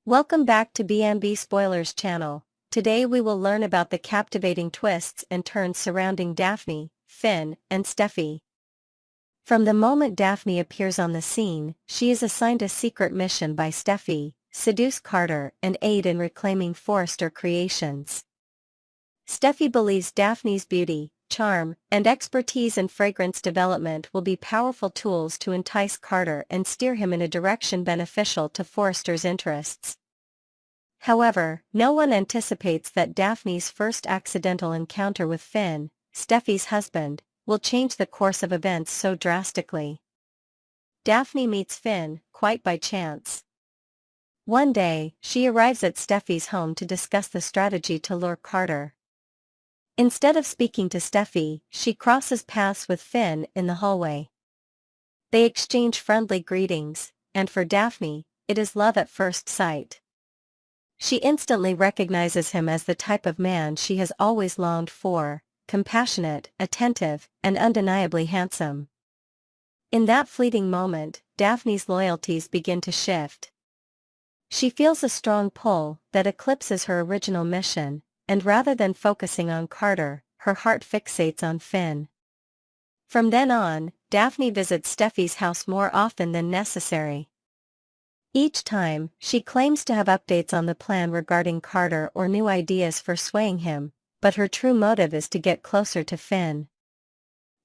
Welcome back to B&B Spoilers channel. Today we will learn about the captivating twists and turns surrounding Daphne, Finn, and Steffy. From the moment Daphne appears on the scene, she is assigned a secret mission by Steffy: seduce Carter and aid in reclaiming Forrester creations. Steffy believes Daphne's beauty, charm, and expertise in fragrance development will be powerful tools to entice Carter and steer him in a direction beneficial to Forrester's interests. However, no one anticipates that Daphne's first accidental encounter with Finn, Steffy's husband, will change the course of events so drastically. Daphne meets Finn, quite by chance. One day, she arrives at Steffy's home to discuss the strategy to lure Carter. Instead of speaking to Steffy, she crosses paths with Finn in the hallway. They exchange friendly greetings, and for Daphne, it is love at first sight. She instantly recognizes him as the type of man she has always longed for: compassionate, attentive, and undeniably handsome. In that fleeting moment, Daphne's loyalties begin to shift. She feels a strong pull that eclipses her original mission, and rather than focusing on Carter, her heart fixates on Finn. From then on, Daphne visits Steffy's house more often than necessary. Each time, she claims to have updates on the plan regarding Carter or new ideas for swaying him, but her true motive is to get closer to Finn.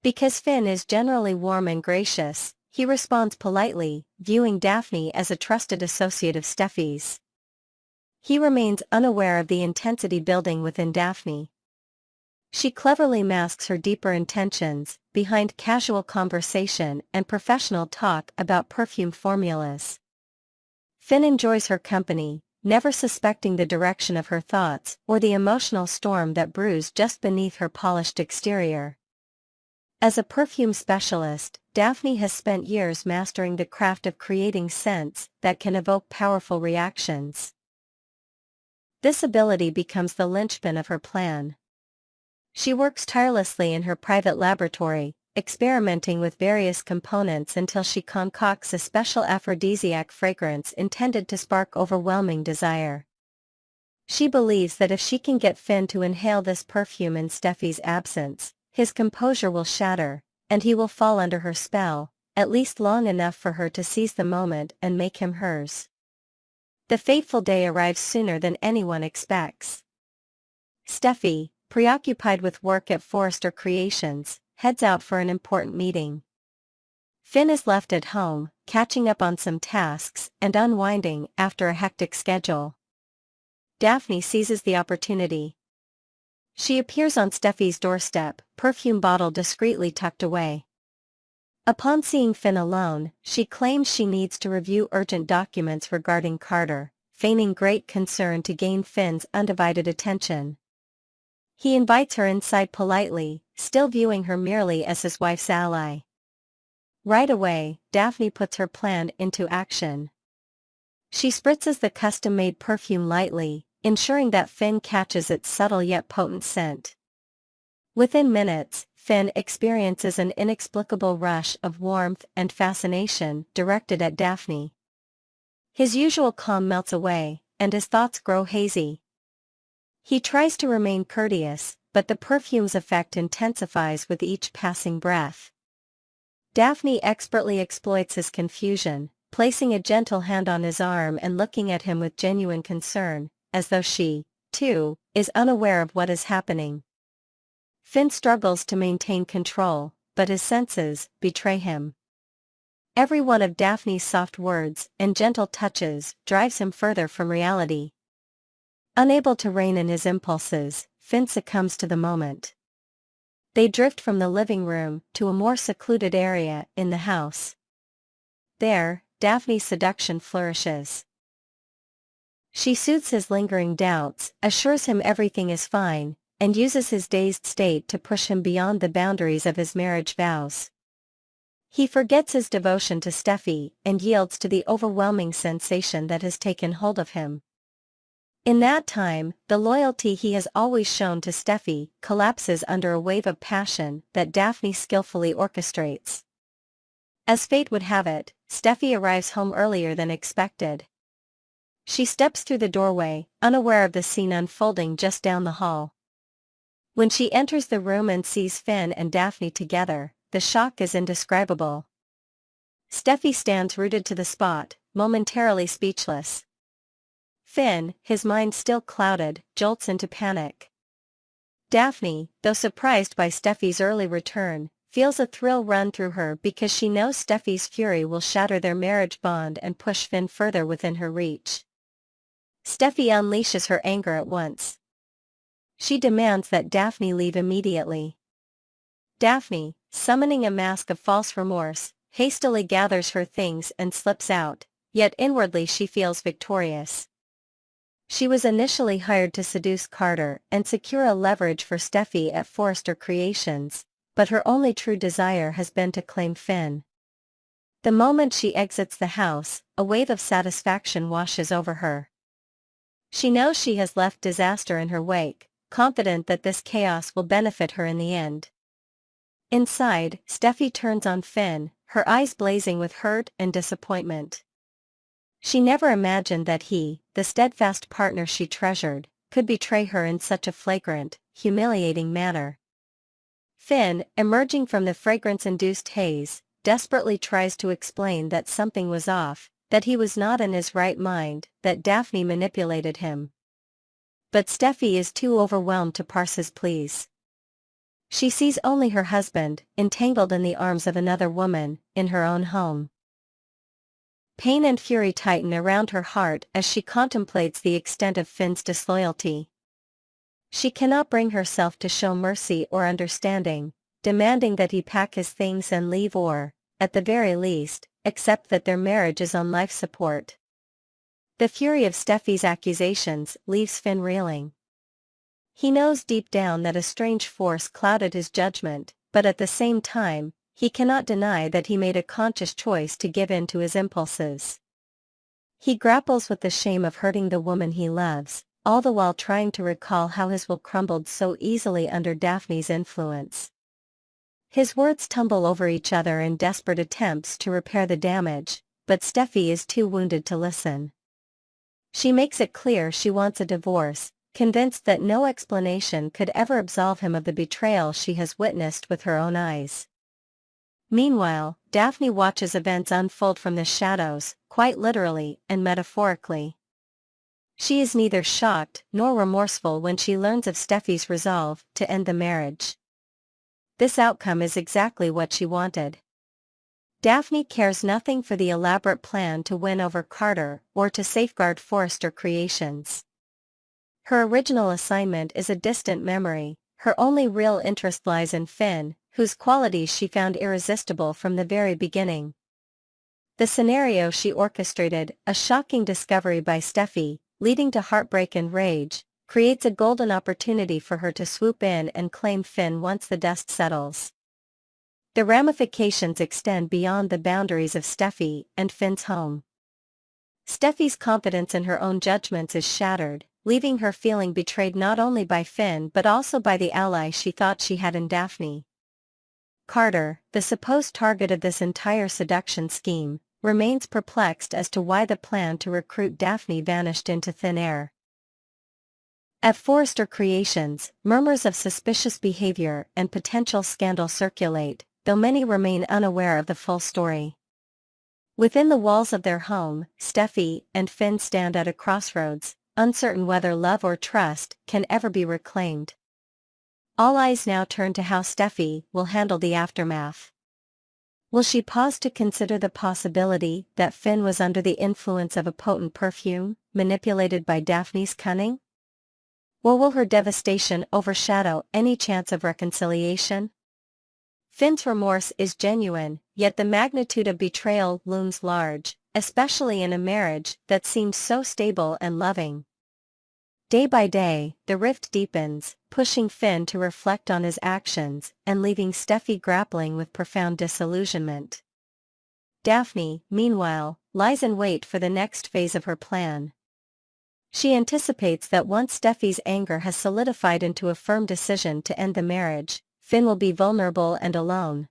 Because Finn is generally warm and gracious, he responds politely, viewing Daphne as a trusted associate of Steffy's. He remains unaware of the intensity building within Daphne. She cleverly masks her deeper intentions behind casual conversation and professional talk about perfume formulas. Finn enjoys her company, never suspecting the direction of her thoughts or the emotional storm that brews just beneath her polished exterior. As a perfume specialist, Daphne has spent years mastering the craft of creating scents that can evoke powerful reactions. This ability becomes the linchpin of her plan. She works tirelessly in her private laboratory, experimenting with various components until she concocts a special aphrodisiac fragrance intended to spark overwhelming desire. She believes that if she can get Finn to inhale this perfume in Steffy's absence, his composure will shatter, and he will fall under her spell, at least long enough for her to seize the moment and make him hers. The fateful day arrives sooner than anyone expects. Steffy, preoccupied with work at Forrester Creations, heads out for an important meeting. Finn is left at home, catching up on some tasks and unwinding after a hectic schedule. Daphne seizes the opportunity. She appears on Steffy's doorstep, perfume bottle discreetly tucked away. Upon seeing Finn alone, she claims she needs to review urgent documents regarding Carter, feigning great concern to gain Finn's undivided attention. He invites her inside politely, still viewing her merely as his wife's ally. Right away, Daphne puts her plan into action. She spritzes the custom-made perfume lightly, ensuring that Finn catches its subtle yet potent scent. Within minutes, Finn experiences an inexplicable rush of warmth and fascination directed at Daphne. His usual calm melts away, and his thoughts grow hazy. He tries to remain courteous, but the perfume's effect intensifies with each passing breath. Daphne expertly exploits his confusion, placing a gentle hand on his arm and looking at him with genuine concern, as though she, too, is unaware of what is happening. Finn struggles to maintain control, but his senses betray him. Every one of Daphne's soft words and gentle touches drives him further from reality. Unable to rein in his impulses, Finn succumbs to the moment. They drift from the living room to a more secluded area in the house. There, Daphne's seduction flourishes. She soothes his lingering doubts, assures him everything is fine, and uses his dazed state to push him beyond the boundaries of his marriage vows. He forgets his devotion to Steffy and yields to the overwhelming sensation that has taken hold of him. In that time, the loyalty he has always shown to Steffy collapses under a wave of passion that Daphne skillfully orchestrates. As fate would have it, Steffy arrives home earlier than expected. She steps through the doorway, unaware of the scene unfolding just down the hall. When she enters the room and sees Finn and Daphne together, the shock is indescribable. Steffy stands rooted to the spot, momentarily speechless. Finn, his mind still clouded, jolts into panic. Daphne, though surprised by Steffy's early return, feels a thrill run through her because she knows Steffy's fury will shatter their marriage bond and push Finn further within her reach. Steffy unleashes her anger at once. She demands that Daphne leave immediately. Daphne, summoning a mask of false remorse, hastily gathers her things and slips out, yet inwardly she feels victorious. She was initially hired to seduce Carter and secure a leverage for Steffy at Forrester Creations, but her only true desire has been to claim Finn. The moment she exits the house, a wave of satisfaction washes over her. She knows she has left disaster in her wake, confident that this chaos will benefit her in the end. Inside, Steffy turns on Finn, her eyes blazing with hurt and disappointment. She never imagined that he, the steadfast partner she treasured, could betray her in such a flagrant, humiliating manner. Finn, emerging from the fragrance-induced haze, desperately tries to explain that something was off, that he was not in his right mind, that Daphne manipulated him. But Steffy is too overwhelmed to parse his pleas. She sees only her husband, entangled in the arms of another woman, in her own home. Pain and fury tighten around her heart as she contemplates the extent of Finn's disloyalty. She cannot bring herself to show mercy or understanding, demanding that he pack his things and leave or, at the very least, accept that their marriage is on life support. The fury of Steffy's accusations leaves Finn reeling. He knows deep down that a strange force clouded his judgment, but at the same time, he cannot deny that he made a conscious choice to give in to his impulses. He grapples with the shame of hurting the woman he loves, all the while trying to recall how his will crumbled so easily under Daphne's influence. His words tumble over each other in desperate attempts to repair the damage, but Steffy is too wounded to listen. She makes it clear she wants a divorce, convinced that no explanation could ever absolve him of the betrayal she has witnessed with her own eyes. Meanwhile, Daphne watches events unfold from the shadows, quite literally and metaphorically. She is neither shocked nor remorseful when she learns of Steffy's resolve to end the marriage. This outcome is exactly what she wanted. Daphne cares nothing for the elaborate plan to win over Carter or to safeguard Forrester Creations. Her original assignment is a distant memory, her only real interest lies in Finn, whose qualities she found irresistible from the very beginning. The scenario she orchestrated, a shocking discovery by Steffy, leading to heartbreak and rage, creates a golden opportunity for her to swoop in and claim Finn once the dust settles. The ramifications extend beyond the boundaries of Steffy and Finn's home. Steffy's confidence in her own judgments is shattered, leaving her feeling betrayed not only by Finn but also by the ally she thought she had in Daphne. Carter, the supposed target of this entire seduction scheme, remains perplexed as to why the plan to recruit Daphne vanished into thin air. At Forrester Creations, murmurs of suspicious behavior and potential scandal circulate, though many remain unaware of the full story. Within the walls of their home, Steffy and Finn stand at a crossroads, uncertain whether love or trust can ever be reclaimed. All eyes now turn to how Steffy will handle the aftermath. Will she pause to consider the possibility that Finn was under the influence of a potent perfume, manipulated by Daphne's cunning? Or will her devastation overshadow any chance of reconciliation? Finn's remorse is genuine, yet the magnitude of betrayal looms large, especially in a marriage that seemed so stable and loving. Day by day, the rift deepens, pushing Finn to reflect on his actions and leaving Steffy grappling with profound disillusionment. Daphne, meanwhile, lies in wait for the next phase of her plan. She anticipates that once Steffy's anger has solidified into a firm decision to end the marriage, Finn will be vulnerable and alone.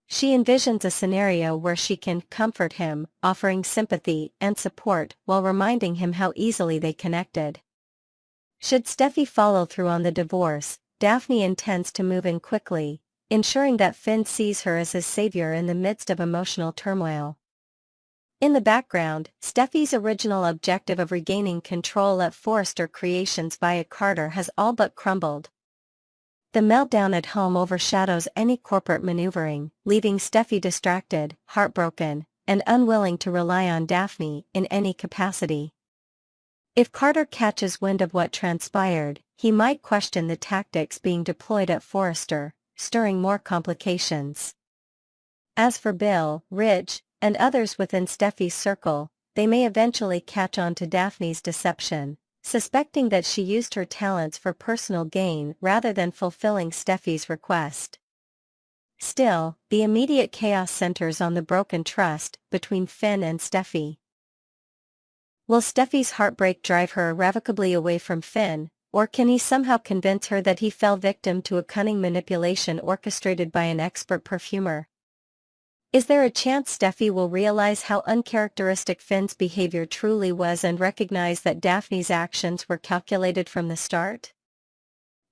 She envisions a scenario where she can comfort him, offering sympathy and support while reminding him how easily they connected. Should Steffy follow through on the divorce, Daphne intends to move in quickly, ensuring that Finn sees her as his savior in the midst of emotional turmoil. In the background, Steffy's original objective of regaining control at Forrester Creations via Carter has all but crumbled. The meltdown at home overshadows any corporate maneuvering, leaving Steffy distracted, heartbroken, and unwilling to rely on Daphne in any capacity. If Carter catches wind of what transpired, he might question the tactics being deployed at Forrester, stirring more complications. As for Bill, Ridge, and others within Steffy's circle, they may eventually catch on to Daphne's deception, suspecting that she used her talents for personal gain rather than fulfilling Steffy's request. Still, the immediate chaos centers on the broken trust between Finn and Steffy. Will Steffy's heartbreak drive her irrevocably away from Finn, or can he somehow convince her that he fell victim to a cunning manipulation orchestrated by an expert perfumer? Is there a chance Steffy will realize how uncharacteristic Finn's behavior truly was and recognize that Daphne's actions were calculated from the start?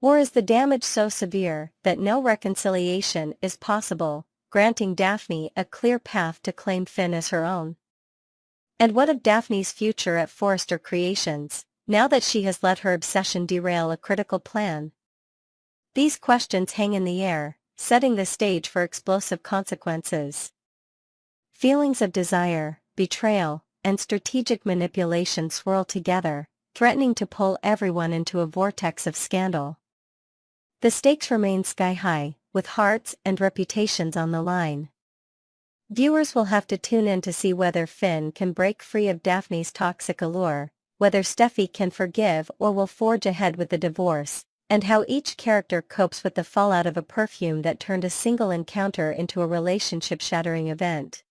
Or is the damage so severe that no reconciliation is possible, granting Daphne a clear path to claim Finn as her own? And what of Daphne's future at Forrester Creations, now that she has let her obsession derail a critical plan? These questions hang in the air, setting the stage for explosive consequences. Feelings of desire, betrayal, and strategic manipulation swirl together, threatening to pull everyone into a vortex of scandal. The stakes remain sky-high, with hearts and reputations on the line. Viewers will have to tune in to see whether Finn can break free of Daphne's toxic allure, whether Steffy can forgive or will forge ahead with the divorce, and how each character copes with the fallout of a perfume that turned a single encounter into a relationship-shattering event.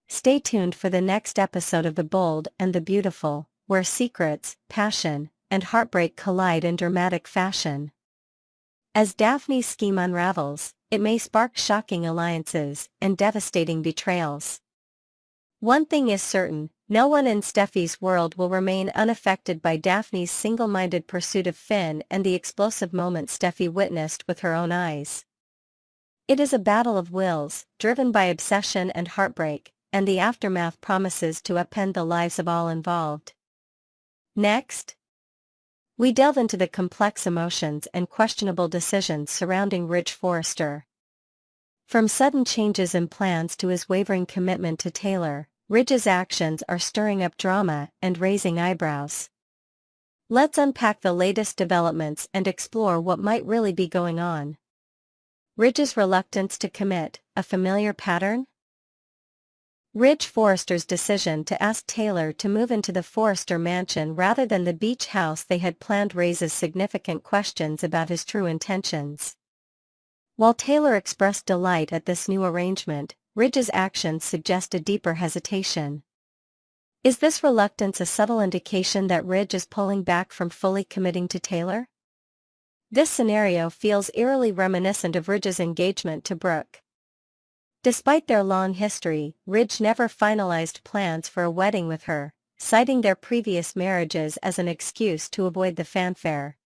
Stay tuned for the next episode of The Bold and the Beautiful, where secrets, passion, and heartbreak collide in dramatic fashion. As Daphne's scheme unravels, it may spark shocking alliances and devastating betrayals. One thing is certain, no one in Steffy's world will remain unaffected by Daphne's single-minded pursuit of Finn and the explosive moment Steffy witnessed with her own eyes. It is a battle of wills, driven by obsession and heartbreak, and the aftermath promises to upend the lives of all involved. Next, we delve into the complex emotions and questionable decisions surrounding Ridge Forrester. From sudden changes in plans to his wavering commitment to Taylor, Ridge's actions are stirring up drama and raising eyebrows. Let's unpack the latest developments and explore what might really be going on. Ridge's reluctance to commit, a familiar pattern? Ridge Forrester's decision to ask Taylor to move into the Forrester mansion rather than the beach house they had planned raises significant questions about his true intentions. While Taylor expressed delight at this new arrangement, Ridge's actions suggest a deeper hesitation. Is this reluctance a subtle indication that Ridge is pulling back from fully committing to Taylor? This scenario feels eerily reminiscent of Ridge's engagement to Brooke. Despite their long history, Ridge never finalized plans for a wedding with her, citing their previous marriages as an excuse to avoid the fanfare.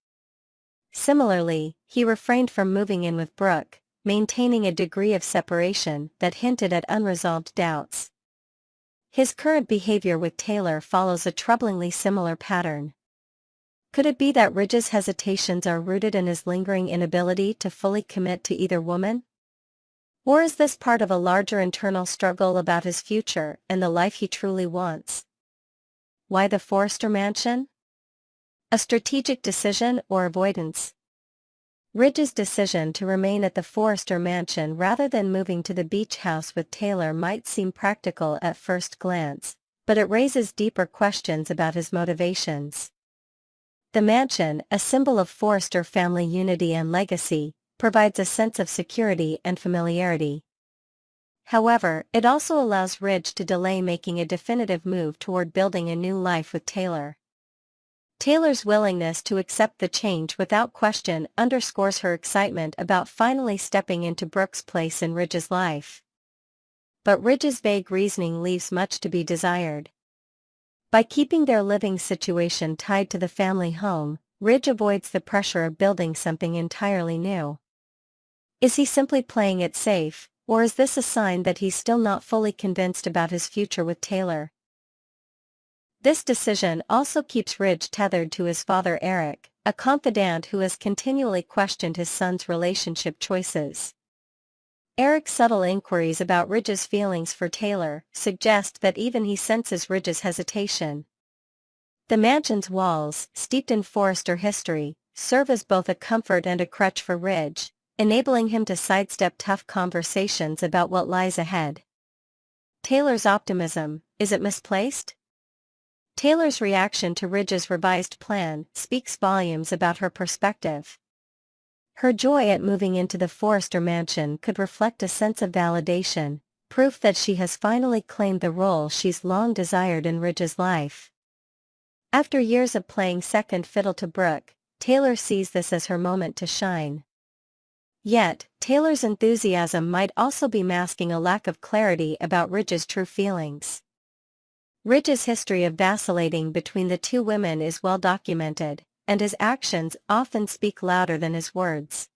Similarly, he refrained from moving in with Brooke, maintaining a degree of separation that hinted at unresolved doubts. His current behavior with Taylor follows a troublingly similar pattern. Could it be that Ridge's hesitations are rooted in his lingering inability to fully commit to either woman? Or is this part of a larger internal struggle about his future and the life he truly wants? Why the Forrester mansion? A strategic decision or avoidance? Ridge's decision to remain at the Forrester mansion rather than moving to the beach house with Taylor might seem practical at first glance, but it raises deeper questions about his motivations. The mansion, a symbol of Forrester family unity and legacy, provides a sense of security and familiarity. However, it also allows Ridge to delay making a definitive move toward building a new life with Taylor. Taylor's willingness to accept the change without question underscores her excitement about finally stepping into Brooke's place in Ridge's life. But Ridge's vague reasoning leaves much to be desired. By keeping their living situation tied to the family home, Ridge avoids the pressure of building something entirely new. Is he simply playing it safe, or is this a sign that he's still not fully convinced about his future with Taylor? This decision also keeps Ridge tethered to his father Eric, a confidant who has continually questioned his son's relationship choices. Eric's subtle inquiries about Ridge's feelings for Taylor suggest that even he senses Ridge's hesitation. The mansion's walls, steeped in Forrester history, serve as both a comfort and a crutch for Ridge, enabling him to sidestep tough conversations about what lies ahead. Taylor's optimism, is it misplaced? Taylor's reaction to Ridge's revised plan speaks volumes about her perspective. Her joy at moving into the Forrester mansion could reflect a sense of validation, proof that she has finally claimed the role she's long desired in Ridge's life. After years of playing second fiddle to Brooke, Taylor sees this as her moment to shine. Yet, Taylor's enthusiasm might also be masking a lack of clarity about Ridge's true feelings. Ridge's history of vacillating between the two women is well documented, and his actions often speak louder than his words.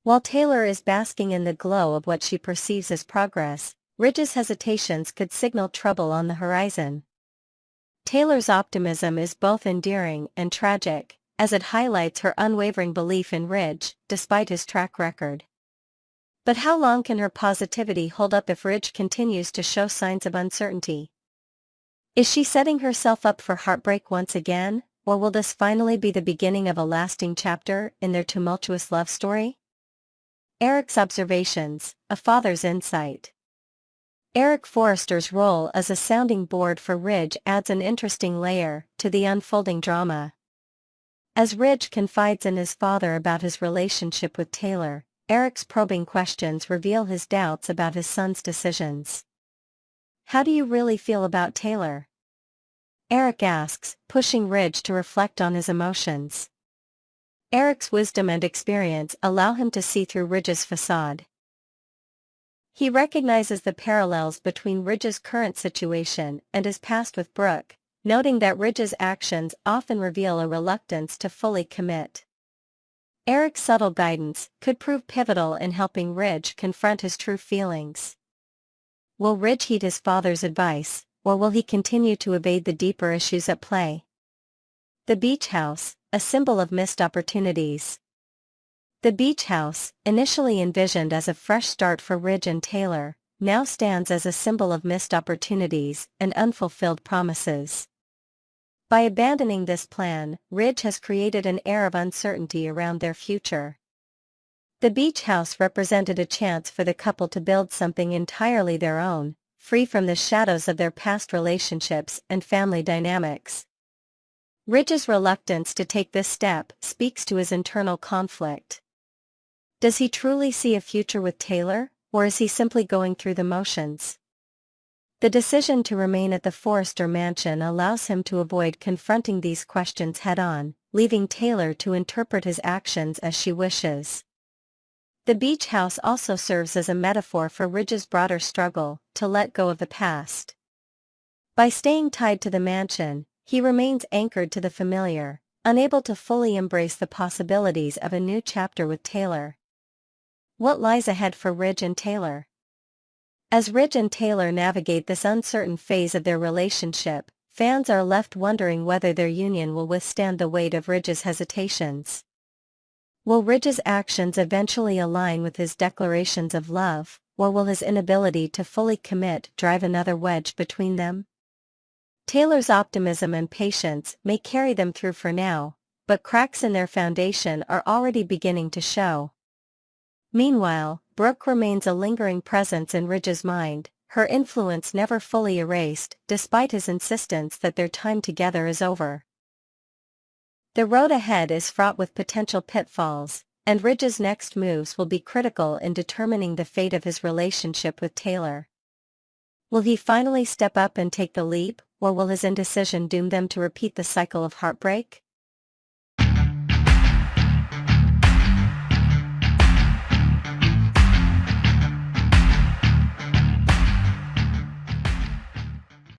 While Taylor is basking in the glow of what she perceives as progress, Ridge's hesitations could signal trouble on the horizon. Taylor's optimism is both endearing and tragic, as it highlights her unwavering belief in Ridge, despite his track record. But how long can her positivity hold up if Ridge continues to show signs of uncertainty? Is she setting herself up for heartbreak once again, or will this finally be the beginning of a lasting chapter in their tumultuous love story? Eric's observations, a father's insight. Eric Forrester's role as a sounding board for Ridge adds an interesting layer to the unfolding drama. As Ridge confides in his father about his relationship with Taylor, Eric's probing questions reveal his doubts about his son's decisions. "How do you really feel about Taylor?" Eric asks, pushing Ridge to reflect on his emotions. Eric's wisdom and experience allow him to see through Ridge's facade. He recognizes the parallels between Ridge's current situation and his past with Brooke, noting that Ridge's actions often reveal a reluctance to fully commit. Eric's subtle guidance could prove pivotal in helping Ridge confront his true feelings. Will Ridge heed his father's advice, or will he continue to evade the deeper issues at play? The beach house, a symbol of missed opportunities. The beach house, initially envisioned as a fresh start for Ridge and Taylor, now stands as a symbol of missed opportunities and unfulfilled promises. By abandoning this plan, Ridge has created an air of uncertainty around their future. The beach house represented a chance for the couple to build something entirely their own, free from the shadows of their past relationships and family dynamics. Ridge's reluctance to take this step speaks to his internal conflict. Does he truly see a future with Taylor, or is he simply going through the motions? The decision to remain at the Forrester mansion allows him to avoid confronting these questions head-on, leaving Taylor to interpret his actions as she wishes. The beach house also serves as a metaphor for Ridge's broader struggle to let go of the past. By staying tied to the mansion, he remains anchored to the familiar, unable to fully embrace the possibilities of a new chapter with Taylor. What lies ahead for Ridge and Taylor? As Ridge and Taylor navigate this uncertain phase of their relationship, fans are left wondering whether their union will withstand the weight of Ridge's hesitations. Will Ridge's actions eventually align with his declarations of love, or will his inability to fully commit drive another wedge between them? Taylor's optimism and patience may carry them through for now, but cracks in their foundation are already beginning to show. Meanwhile, Brooke remains a lingering presence in Ridge's mind, her influence never fully erased despite his insistence that their time together is over. The road ahead is fraught with potential pitfalls, and Ridge's next moves will be critical in determining the fate of his relationship with Taylor. Will he finally step up and take the leap, or will his indecision doom them to repeat the cycle of heartbreak?